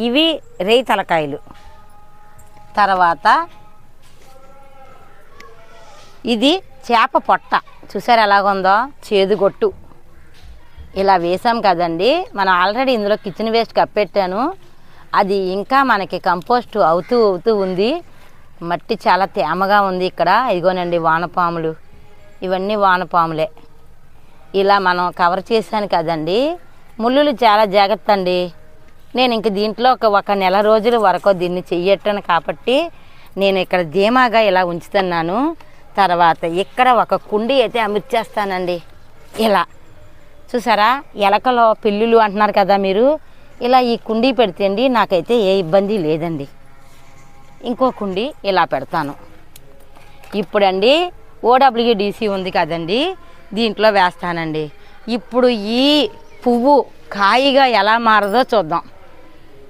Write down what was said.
ఇవి రేయి తలకాయలు. తర్వాత ఇది చేప పొట్ట, చూసారు ఎలాగుందో, చేదుగొట్టు. ఇలా వేసాం కదండి. మనం ఆల్రెడీ ఇందులో కిచెన్ వేస్ట్ కప్పెట్టాను. అది ఇంకా మనకి కంపోస్ట్ అవుతూ ఉంది. మట్టి చాలా తేమగా ఉంది ఇక్కడ. ఇదిగోనండి వానపాములు, ఇవన్నీ వానపాములే. ఇలా మనం కవర్ చేశాను కదండి. ముళ్ళులు చాలా జాగ్రత్త అండి. నేను ఇంక దీంట్లో ఒక నెల రోజుల వరకు దీన్ని చెయ్యట్టాను కాబట్టి నేను ఇక్కడ ధీమాగా ఇలా ఉంచుతున్నాను. తర్వాత ఇక్కడ ఒక కుండీ అయితే అమర్చేస్తానండి. ఇలా చూసారా, ఎలకలో పిల్లులు అంటున్నారు కదా మీరు, ఇలా ఈ కుండీ పెడితే అండి నాకైతే ఏ ఇబ్బంది లేదండి. ఇంకో కుండీ ఇలా పెడతాను. ఇప్పుడండి OWDC ఉంది కదండి, దీంట్లో వేస్తానండి. ఇప్పుడు ఈ పువ్వు కాయగా ఎలా మారదో చూద్దాం.